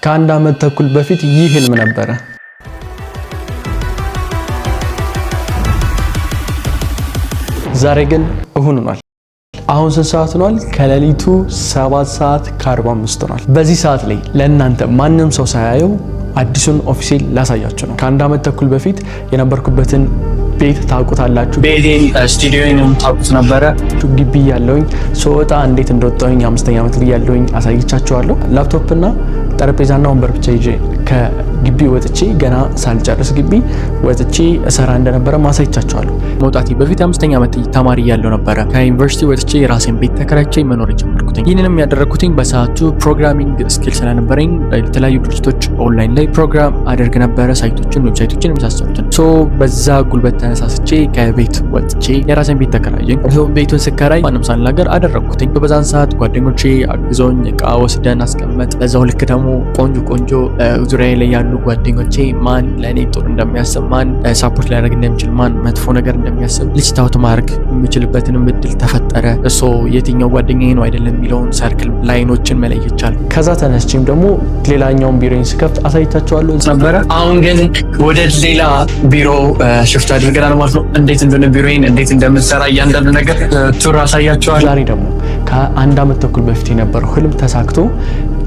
ከአንድ ዓመት ተኩል በፊት ይህ ህልም ነበረ። ዛሬ ግን እውን ሆኗል። አሁን ስንት ሰዓት ሆኗል? ከሌሊቱ 7 ሰዓት ከ45 ሆኗል። በዚህ ሰዓት ላይ ለእናንተ ማንም ሰው ሳያየው አዲሱን ኦፊሴል ላሳያችሁ ነው። ከአንድ ዓመት ተኩል በፊት የነበርኩበትን ቤት ታውቁታላችሁ። ቤቴን ስቱዲዮን ታውቁት ነበረ። ግቢ ያለውኝ ስወጣ እንዴት እንደወጣሁኝ 5ኛ ዓመት ላይ ያለውኝ አሳይቻችኋለሁ። ላፕቶፕና ጠረጴዛና ወንበር ብቻ ይዤ ከግቢ ወጥቼ ገና ሳልጨርስ ግቢ ወጥቼ እሰራ እንደነበረ ማሳይቻችኋለሁ። መውጣቴ በፊት 5ኛ ዓመት ተማሪ ያለው ነበረ። ከዩኒቨርሲቲ ወጥቼ የራሴን ቤት ተከራይቼ መኖር ጀመርኩኝ። ይህንንም ያደረኩትኝ በሰዓቱ ፕሮግራሚንግ ስኪል ስለነበረኝ የተለያዩ ድርጅቶች ኦንላይን ላይ ፕሮግራም አደርግ ነበረ፣ ሳይቶችን፣ ዌብሳይቶችን የመሳሰሉትን። በዛ ጉልበት ተነሳስቼ ከቤት ወጥቼ የራሴን ቤት ተከራየኝ። ቤቱን ስከራይ ማንም ሳልናገር አደረኩትኝ። በዛን ሰዓት ጓደኞቼ አግዘውኝ እቃ ወስደን አስቀመጥ። በዛው ልክ ደግሞ ቆንጆ ዙሪያ ላይ ያሉ ጓደኞቼ ማን ለእኔ ጥሩ እንደሚያስብ፣ ማን ሳፖርት ሊያደርግ እንደሚችል፣ ማን መጥፎ ነገር እንደሚያስብ ሊስት አውት ማድረግ የምችልበትን እድል ተፈጠረ። የትኛው ጓደኛዬ ነው አይደለም የሚለውን ሰርክል ላይኖችን መለየት ቻልኩ። ከዛ ተነስቼም ደግሞ ሌላኛውን ቢሮን ስከፍት አሳይታችኋለሁ ነበረ። አሁን ግን ወደ ሌላ ቢሮ ሽፍት አድርገናል ማለት ነው። እንዴት እንደሆነ ቢሮዬን እንዴት እንደምሰራ እያንዳንዱ ነገር ቱር አሳያችኋለሁ። ዛሬ ደግሞ ከአንድ ዓመት ተኩል በፊት የነበረው ህልም ተሳክቶ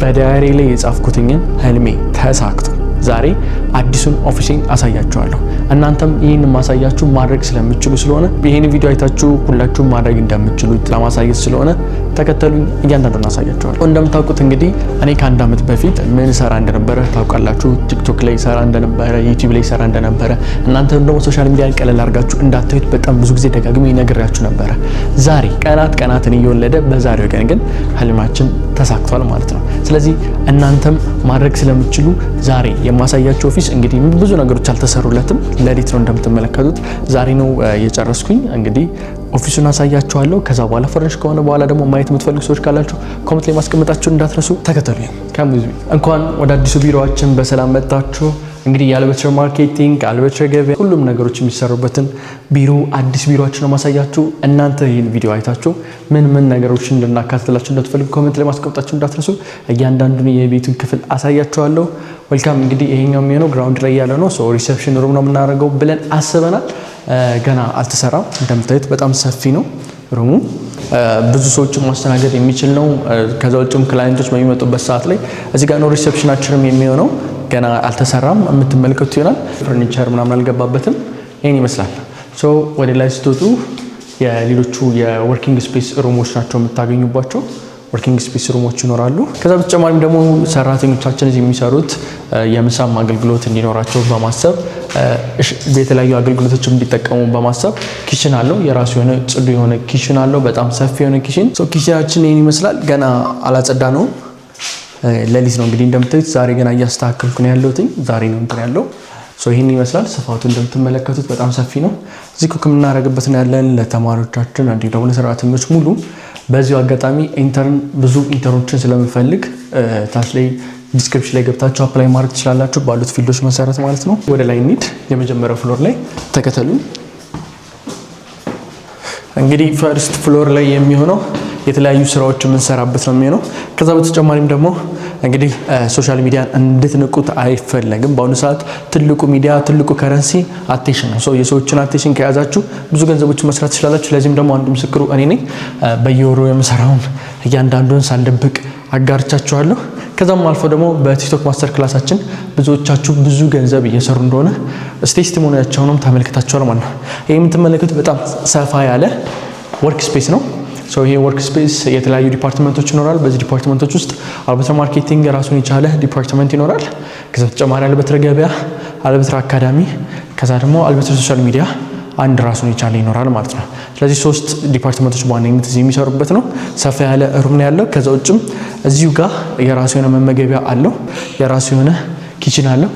በዳይሪ ላይ የጻፍኩትኝን ህልሜ ተሳክቶ ዛሬ አዲሱን ኦፊሴን አሳያችኋለሁ። እናንተም ይህን ማሳያችሁ ማድረግ ስለምትችሉ ስለሆነ ይህን ቪዲዮ አይታችሁ ሁላችሁም ማድረግ እንደምትችሉት ለማሳየት ስለሆነ ተከተሉኝ፣ እያንዳንዱን አሳያችኋለሁ። እንደምታውቁት እንግዲህ እኔ ከአንድ ዓመት በፊት ምን ሰራ እንደነበረ ታውቃላችሁ። ቲክቶክ ላይ ሰራ እንደነበረ፣ ዩቲዩብ ላይ ሰራ እንደነበረ፣ እናንተም ደግሞ ሶሻል ሚዲያን ቀለል አድርጋችሁ እንዳታዩት በጣም ብዙ ጊዜ ደጋግሜ ነግሬያችሁ ነበረ። ዛሬ ቀናትን እየወለደ በዛሬው ቀን ግን ህልማችን ተሳክቷል ማለት ነው። ስለዚህ እናንተም ማድረግ ስለምትችሉ ዛሬ የማሳያችሁ ኦፊስ እንግዲህ ብዙ ነገሮች አልተሰሩለትም። ሌሊት ነው እንደምትመለከቱት። ዛሬ ነው የጨረስኩኝ። እንግዲህ ኦፊሱን አሳያችኋለሁ። ከዛ በኋላ ፈርኒሽ ከሆነ በኋላ ደግሞ ማየት የምትፈልጉ ሰዎች ካላችሁ ኮሜንት ላይ ማስቀመጣችሁን እንዳትረሱ። ተከተሉኝ። እንኳን ወደ አዲሱ ቢሮአችን በሰላም መጣችሁ። እንግዲህ የአልበትር ማርኬቲንግ፣ አልበትር ገበያ፣ ሁሉም ነገሮች የሚሰሩበትን ቢሮ አዲስ ቢሮአችን ነው ማሳያችሁ። እናንተ ይህን ቪዲዮ አይታችሁ ምን ነገሮችን እንድናካትላችሁ እንደምትፈልጉ ኮሜንት ላይ ማስቀመጣችሁ እንዳትረሱ። እያንዳንዱን የቤቱን ክፍል አሳያችኋለሁ። ዌልካም። እንግዲህ ይሄኛው የሚሆነው ግራውንድ ላይ ያለ ነው። ሪሴፕሽን ሩም ነው የምናደርገው ብለን አስበናል። ገና አልተሰራም። እንደምታዩት በጣም ሰፊ ነው ሩሙ። ብዙ ሰዎችን ማስተናገድ የሚችል ነው። ከዛ ውጭም ክላይንቶች በሚመጡበት ሰዓት ላይ እዚህ ጋር ነው ሪሴፕሽናችንም የሚሆነው። ገና አልተሰራም፣ የምትመለከቱት ይሆናል። ፈርኒቸር ምናምን አልገባበትም። ይሄን ይመስላል። ወደ ላይ ስትወጡ የሌሎቹ የወርኪንግ ስፔስ ሩሞች ናቸው የምታገኙባቸው። ወርኪንግ ስፔስ ሩሞች ይኖራሉ። ከዛ በተጨማሪም ደግሞ ሰራተኞቻችን እዚህ የሚሰሩት የምሳም አገልግሎት እንዲኖራቸው በማሰብ የተለያዩ አገልግሎቶችን እንዲጠቀሙ በማሰብ ኪችን አለው። የራሱ የሆነ ጽዱ የሆነ ኪችን አለው። በጣም ሰፊ የሆነ ኪችን። ኪችናችን ይሄን ይመስላል። ገና አላጸዳ ነው። ሌሊት ነው እንግዲህ እንደምታዩት። ዛሬ ገና እያስተካከልኩ ነው ያለሁት። ዛሬ ነው እንትን ያለው። ይሄን ይመስላል። ስፋቱ እንደምትመለከቱት በጣም ሰፊ ነው። እዚህ ኩክ የምናደርግበት ነው ያለን ለተማሪዎቻችን እንዲሁም ደግሞ ለሰራተኞች ሙሉ። በዚሁ አጋጣሚ ብዙ ኢንተርኖችን ስለምፈልግ ታች ላይ ዲስክሪፕሽን ላይ ገብታችሁ አፕላይ ማድረግ ትችላላችሁ፣ ባሉት ፊልዶች መሰረት ማለት ነው። ወደ ላይ እንሂድ። የመጀመሪያው ፍሎር ላይ ተከተሉኝ። እንግዲህ ፈርስት ፍሎር ላይ የሚሆነው የተለያዩ ስራዎች የምንሰራበት ነው የሚሆነው። ከዛ በተጨማሪም ደግሞ እንግዲህ ሶሻል ሚዲያን እንድትንቁት አይፈለግም። በአሁኑ ሰዓት ትልቁ ሚዲያ ትልቁ ከረንሲ አቴንሽን ነው። የሰዎችን አቴንሽን ከያዛችሁ ብዙ ገንዘቦችን መስራት ትችላላችሁ። ለዚህም ደግሞ አንዱ ምስክሩ እኔ ነኝ። በየወሩ የምሰራውን እያንዳንዱን ሳልደብቅ አጋርቻችኋለሁ። ከዛም አልፎ ደግሞ በቲክቶክ ማስተር ክላሳችን ብዙዎቻችሁ ብዙ ገንዘብ እየሰሩ እንደሆነ ቴስቲሞኒያቸውንም ተመልክታችኋል ማለት ነው። ይህ የምትመለከቱት በጣም ሰፋ ያለ ወርክ ስፔስ ነው። ይሄ ወርክ ስፔስ የተለያዩ ዲፓርትመንቶች ይኖራል። በዚህ ዲፓርትመንቶች ውስጥ አልበትር ማርኬቲንግ ራሱን የቻለ ዲፓርትመንት ይኖራል። ከዛ ተጨማሪ አልበትር ገበያ፣ አልበትር አካዳሚ፣ ከዛ ደግሞ አልበትር ሶሻል ሚዲያ አንድ ራሱን የቻለ ይኖራል ማለት ነው። ስለዚህ 3 ዲፓርትመንቶች በዋነኝነት እዚህ የሚሰሩበት ነው። ሰፋ ያለ ሩም ነው ያለው። ከዛ ውጭም እዚሁ ጋር የራሱ የሆነ መመገቢያ አለው። የራሱ የሆነ ኪችን አለው።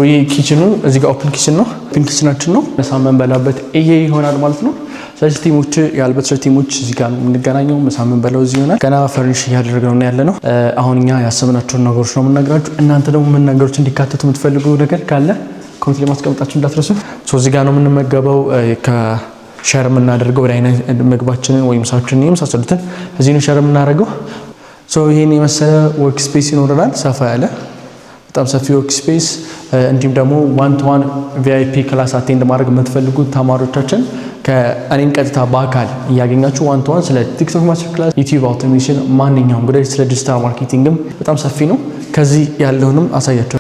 ይሄ ኪችኑ እዚህ ጋር ኦፕን ኪችን ነው። ኦፕን ኪችናችን ነው። ምሳ የምንበላበት ይሄ ይሆናል ማለት ነው። ስለዚህ ቲሞች የአልበትር ቲሞች እዚህ ጋር ነው የምንገናኘው። ምሳ የምንበላው እዚህ ይሆናል። ገና ፈርኒሽ እያደረግነው ነው ያለነው። አሁን እኛ ያሰብናቸውን ነገሮች ነው የምንነግራችሁ። እናንተ ደግሞ ምን ነገሮች እንዲካተቱ የምትፈልጉ ነገር ካለ ኮሜንት ላይ ማስቀመጣችሁ እንዳትረሱ። እዚህ ጋር ነው የምንመገበው። ከሸር የምናደርገው ወደ አይነት ምግባችንን ወይም ምሳችንን የመሳሰሉትን እዚህ ነው ሸር የምናደርገው። ይሄን የመሰለ ወርክ ስፔስ ይኖረናል። ሰፋ ያለ በጣም ሰፊ ወርክ ስፔስ እንዲሁም ደግሞ ዋን ቱ ዋን ቪአይፒ ክላስ አቴንድ ማድረግ የምትፈልጉ ተማሪዎቻችን ከእኔን ቀጥታ በአካል እያገኛችሁ ዋን ቱ ዋን ስለ ቲክቶክ ማስተር ክላስ፣ ዩቲዩብ አውቶሜሽን፣ ማንኛውም ጉዳይ ስለ ዲጂታል ማርኬቲንግም በጣም ሰፊ ነው። ከዚህ ያለውንም አሳያቸው።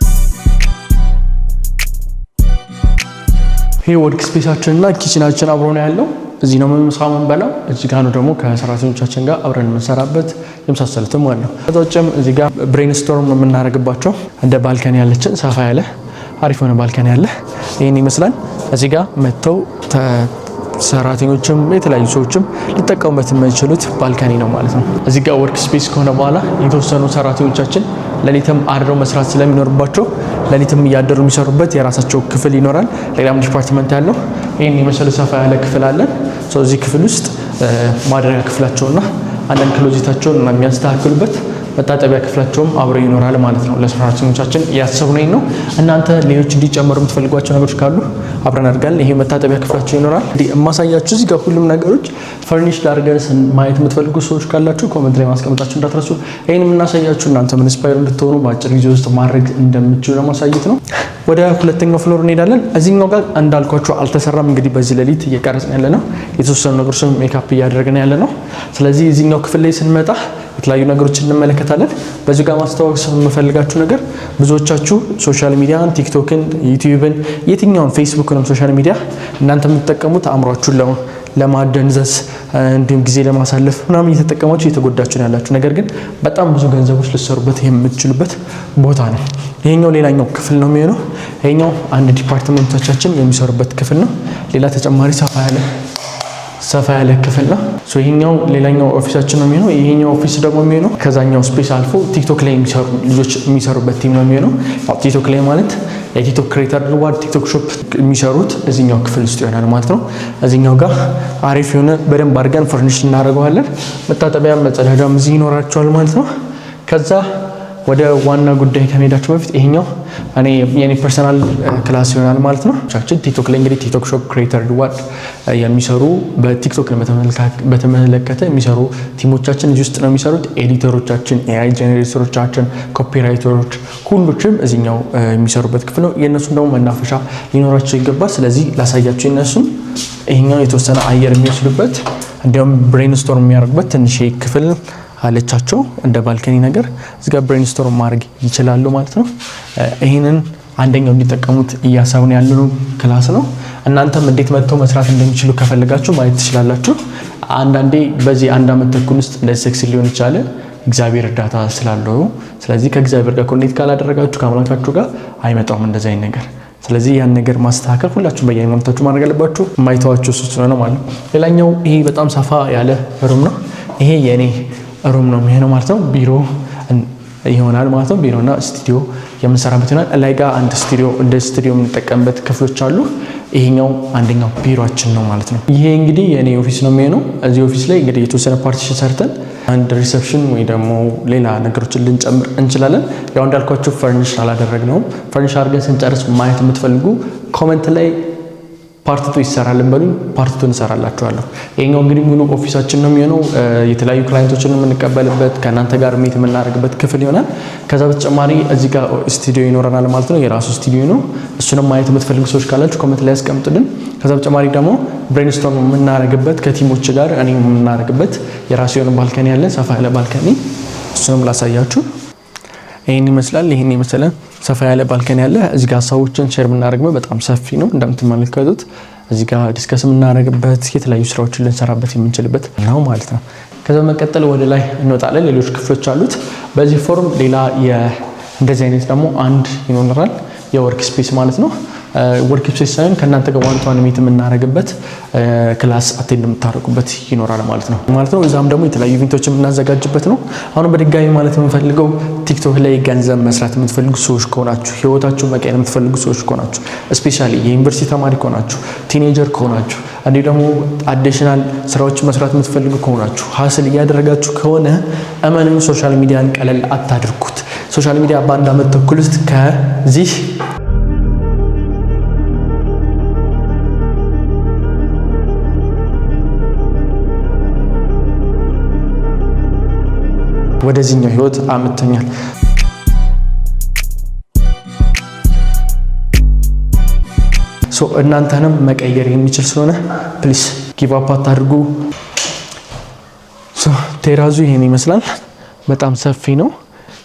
ይሄ ወርክ ስፔሳችንና ኪችናችን አብሮ ነው ያለው። እዚህ ነው ምሳምን በላው። እዚህ ጋር ነው ደግሞ ከሰራተኞቻችን ጋር አብረን የምንሰራበት የመሳሰሉትም አለው። ከዛ ውጭም እዚህ ጋር ብሬንስቶርም ነው የምናደርግባቸው። እንደ ባልከኒ ያለችን ሰፋ ያለ አሪፍ የሆነ ባልከኒ ያለ ይሄን ይመስላል። እዚህ ጋር መጥተው ሰራተኞችም የተለያዩ ሰዎችም ሊጠቀሙበት የማይችሉት ባልከኒ ነው ማለት ነው። እዚህ ጋር ወርክ ስፔስ ከሆነ በኋላ የተወሰኑ ሰራተኞቻችን ለሊትም አድረው መስራት ስለሚኖርባቸው ለሊትም እያደሩ የሚሰሩበት የራሳቸው ክፍል ይኖራል። ሌላም ዲፓርትመንት ያለው ይሄን የመሰለ ሰፋ ያለ ክፍል አለን። እዚህ ክፍል ውስጥ ማድረጊያ ክፍላቸውና አንዳንድ ክሎዜታቸውን የሚያስተካክሉበት መታጠቢያ ክፍላቸውም አብሮ ይኖራል ማለት ነው። ለሰራተኞቻችን ያሰብነው ነው። እናንተ ሌሎች እንዲጨመሩ የምትፈልጓቸው ነገሮች ካሉ አብረን አድርገን ይሄ መታጠቢያ ክፍላቸው ይኖራል። የማሳያችሁ እዚህ ጋር ሁሉም ነገሮች ፈርኒሽ ዳርገን ማየት የምትፈልጉ ሰዎች ካላችሁ ኮሜንት ላይ ማስቀመጣችሁ እንዳትረሱ። ይሄን የምናሳያችሁ እናንተ ምን ኢንስፓየር እንድትሆኑ በአጭር ጊዜ ውስጥ ማድረግ እንደምትችሉ ለማሳየት ነው። ወደ ሁለተኛው ፍሎር እንሄዳለን። እዚህኛው ጋር እንዳልኳችሁ አልተሰራም። እንግዲህ በዚህ ሌሊት እየቀረጽን ያለ ነው። የተወሰኑ ነገሮችን ሜካፕ እያደረግን ያለ ነው። ስለዚህ እዚህኛው ክፍል ላይ ስንመጣ የተለያዩ ነገሮችን እንመለከታለን። በዚህ ጋር ማስተዋወቅ የምፈልጋችሁ ነገር ብዙዎቻችሁ ሶሻል ሚዲያን፣ ቲክቶክን፣ ዩቲዩብን፣ የትኛውን ፌስቡክንም ሶሻል ሚዲያ እናንተ የምትጠቀሙት አእምሯችሁን ለማደንዘዝ እንዲሁም ጊዜ ለማሳለፍ ምናምን እየተጠቀማችሁ እየተጎዳችሁ ነው ያላችሁ። ነገር ግን በጣም ብዙ ገንዘቦች ልትሰሩበት የምትችሉበት ቦታ ነው። ይሄኛው ሌላኛው ክፍል ነው የሚሆነው። ይሄኛው አንድ ዲፓርትመንቶቻችን የሚሰሩበት ክፍል ነው። ሌላ ተጨማሪ ሰፋ ያለ ክፍል ነው። ይሄኛው ሌላኛው ኦፊሳችን ነው የሚሆነው። ይሄኛው ኦፊስ ደግሞ የሚሆነው ከዛኛው ስፔስ አልፎ ቲክቶክ ላይ የሚሰሩ ልጆች የሚሰሩበት ቲም ነው የሚሆነው። ቲክቶክ ላይ ማለት የቲክቶክ ክሬተር ሪዋርድ ቲክቶክ ሾፕ የሚሰሩት እዚህኛው ክፍል ውስጥ ይሆናል ማለት ነው። እዚህኛው ጋር አሪፍ የሆነ በደንብ አድርገን ፈርኒሽ እናደርገዋለን። መታጠቢያ መጸዳጃም እዚህ ይኖራቸዋል ማለት ነው። ከዛ ወደ ዋና ጉዳይ ከመሄዳችሁ በፊት ይሄኛው የኔ ፐርሰናል ክላስ ይሆናል ማለት ነው። ቲክቶክ ላይ እንግዲህ ቲክቶክ ሾፕ ክሬተር ሪዋርድ የሚሰሩ በቲክቶክ በተመለከተ የሚሰሩ ቲሞቻችን እዚህ ውስጥ ነው የሚሰሩት። ኤዲተሮቻችን፣ ኤአይ ጄኔሬተሮቻችን፣ ኮፒራይተሮች ሁሉችም እዚህኛው የሚሰሩበት ክፍል ነው። የእነሱን ደግሞ መናፈሻ ሊኖራቸው ይገባል። ስለዚህ ላሳያቸው የነሱን ይሄኛው የተወሰነ አየር የሚወስዱበት እንዲሁም ብሬንስቶርም የሚያደርጉበት ትንሽ ክፍል አለቻቸው እንደ ባልከኒ ነገር። እዚህ ጋር ብሬንስቶርም ማድረግ ይችላሉ ማለት ነው። ይህንን አንደኛው እንዲጠቀሙት እያሰብን ያለነው ክላስ ነው። እናንተም እንዴት መጥተው መስራት እንደሚችሉ ከፈለጋችሁ ማየት ትችላላችሁ። አንዳንዴ በዚህ አንድ ዓመት ተኩል ውስጥ እንደዚህ ሰክስ ሊሆን ይችላል እግዚአብሔር እርዳታ ስላለው። ስለዚህ ከእግዚአብሔር ጋር ኮኔክት ካላደረጋችሁ ከአምላካችሁ ጋር አይመጣውም እንደዚህ አይነት ነገር። ስለዚህ ያን ነገር ማስተካከል ሁላችሁም በየሃይማኖታችሁ ማድረግ አለባችሁ። የማይተዋችሁ እሱ ስለሆነ ማለት ነው። ሌላኛው ይሄ በጣም ሰፋ ያለ ሩም ነው። ይሄ የኔ ሩም ነው የሚሆነው ማለት ነው። ቢሮ ይሆናል ማለት ነው። ቢሮና ስቱዲዮ የምንሰራበት ይሆናል። ላይ ጋር አንድ ስቱዲዮ እንደ ስቱዲዮ የምንጠቀምበት ክፍሎች አሉ። ይሄኛው አንደኛው ቢሮአችን ነው ማለት ነው። ይሄ እንግዲህ የኔ ኦፊስ ነው የሚሆነው። እዚህ ኦፊስ ላይ እንግዲህ የተወሰነ ፓርቲሽን ሰርተን አንድ ሪሴፕሽን ወይ ደግሞ ሌላ ነገሮችን ልንጨምር እንችላለን። ያው እንዳልኳችሁ ፈርኒሽ አላደረግነውም። ፈርኒሽ አድርገን ስንጨርስ ማየት የምትፈልጉ ኮሜንት ላይ ፓርቲቱ ይሰራልን በሉኝ፣ ፓርቲቱ እንሰራላችኋለሁ። ይሄኛው እንግዲህ ሙሉ ኦፊሳችን ነው የሚሆነው። የተለያዩ ክላይንቶችን የምንቀበልበት ከእናንተ ጋር ሚት የምናደርግበት ክፍል ይሆናል። ከዛ በተጨማሪ እዚህ ጋር ስቱዲዮ ይኖረናል ማለት ነው። የራሱ ስቱዲዮ ነው። እሱንም ማየት የምትፈልጉ ሰዎች ካላችሁ ኮሜንት ላይ ያስቀምጡልን። ከዛ በተጨማሪ ደግሞ ብሬንስቶርም የምናደርግበት ከቲሞች ጋር እኔ የምናደርግበት የራሱ የሆነ ባልከኒ ያለ ሰፋ ያለ ባልከኒ፣ እሱንም ላሳያችሁ። ይሄን ይመስላል። ይሄን ይመስላል ሰፋ ያለ ባልከኒ ያለ። እዚህ ጋር ሀሳቦችን ሼር የምናደርግበት በጣም ሰፊ ነው እንደምትመለከቱት። እዚህ ጋር ዲስከስ የምናደርግበት የተለያዩ ስራዎችን ልንሰራበት የምንችልበት ነው ማለት ነው። ከዛ መቀጠል ወደ ላይ እንወጣለን። ሌሎች ክፍሎች አሉት በዚህ ፎርም። ሌላ እንደዚህ አይነት ደግሞ አንድ ይኖራል የወርክ ስፔስ ማለት ነው። ወርክ ስፔስ ሳይሆን ከእናንተ ጋር ዋን ቱ ዋን ሚት የምናደርግበት ክላስ አቴንድ የምታደርጉበት ይኖራል ማለት ነው። እዛም ደግሞ የተለያዩ ኢቨንቶች የምናዘጋጅበት ነው። አሁን በድጋሚ ማለት የምፈልገው ቲክቶክ ላይ ገንዘብ መስራት የምትፈልጉ ሰዎች ከሆናችሁ፣ ህይወታችሁ መቀየር የምትፈልጉ ሰዎች ከሆናችሁ፣ ስፔሻሊ የዩኒቨርሲቲ ተማሪ ከሆናችሁ፣ ቲኔጀር ከሆናችሁ፣ እንዲሁ ደግሞ አዲሽናል ስራዎች መስራት የምትፈልጉ ከሆናችሁ፣ ሀስል እያደረጋችሁ ከሆነ እመኑኝ ሶሻል ሚዲያን ቀለል አታድርጉት። ሶሻል ሚዲያ በአንድ ዓመት ተኩል ውስጥ ከዚህ ወደዚህኛው ህይወት አምጥቶኛል። እናንተንም መቀየር የሚችል ስለሆነ ፕሊስ ጊቭ አፕ አታድርጉ። ቴራዙ ይሄን ይመስላል። በጣም ሰፊ ነው።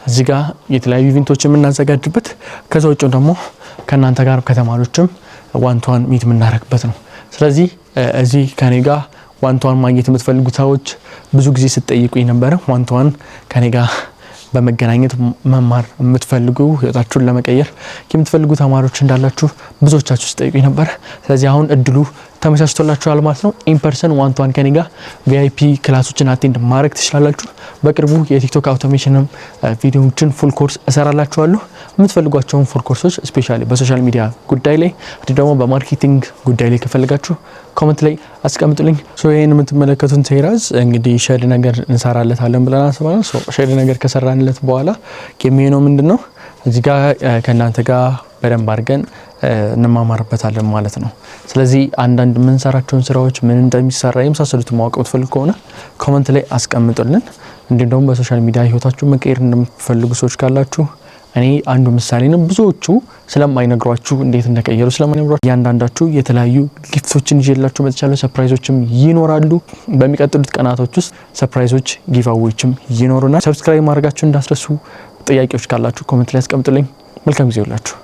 እዚህ ጋር የተለያዩ ኢቨንቶችን የምናዘጋጅበት ከዛ ውጭ ደግሞ ከእናንተ ጋር ከተማሪዎችም ዋን ቱ ዋን ሚት የምናደርግበት ነው። ስለዚህ እዚህ ከኔ ጋር ዋን ቱ ዋን ማግኘት የምትፈልጉ ሰዎች ብዙ ጊዜ ስትጠይቁኝ ነበረ። ዋን ቱ ዋን ከኔ ጋር በመገናኘት መማር የምትፈልጉ ህይወታችሁን ለመቀየር የምትፈልጉ ተማሪዎች እንዳላችሁ ብዙዎቻችሁ ስትጠይቁኝ ነበር። ስለዚህ አሁን እድሉ ተመቻችቶላችኋል ማለት ነው። ኢን ፐርሰን ዋን ቱ ዋን ከኔ ጋር ቪአይፒ ክላሶችን አቴንድ ማድረግ ትችላላችሁ። በቅርቡ የቲክቶክ አውቶሜሽንም ቪዲዮዎችን ፉል ኮርስ እሰራላችኋለሁ። የምትፈልጓቸውን ፉል ኮርሶች ስፔሻሊ በሶሻል ሚዲያ ጉዳይ ላይ ደግሞ በማርኬቲንግ ጉዳይ ላይ ከፈልጋችሁ ኮሜንት ላይ አስቀምጡልኝ። ይሄን የምትመለከቱን ቴራዝ እንግዲህ ሼድ ነገር እንሰራለታለን ብለን አስባለን። ሼድ ነገር ከሰራንለት በኋላ የሚሆነው ምንድነው እዚህ ጋር ከእናንተ ጋር በደንብ አድርገን እንማማርበታለን ማለት ነው። ስለዚህ አንዳንድ የምንሰራቸውን ስራዎች ምን እንደሚሰራ የመሳሰሉት ማወቅ የምትፈልጉ ከሆነ ኮሜንት ላይ አስቀምጡልን። እንዲሁም ደግሞ በሶሻል ሚዲያ ህይወታችሁ መቀየር እንደምትፈልጉ ሰዎች ካላችሁ እኔ አንዱ ምሳሌ ነው። ብዙዎቹ ስለማይነግሯችሁ እንዴት እንደቀየሩ ስለማይነግሯችሁ እያንዳንዳችሁ የተለያዩ ጊፍቶችን ይዤላችሁ መጥቻለሁ። ሰርፕራይዞችም ይኖራሉ። በሚቀጥሉት ቀናቶች ውስጥ ሰርፕራይዞች ጊቫዌዎችም ይኖሩናል። ሰብስክራይብ ማድረጋችሁ እንዳትረሱ። ጥያቄዎች ካላችሁ ኮሜንት ላይ አስቀምጡልኝ። መልካም ጊዜ ይሁንላችሁ።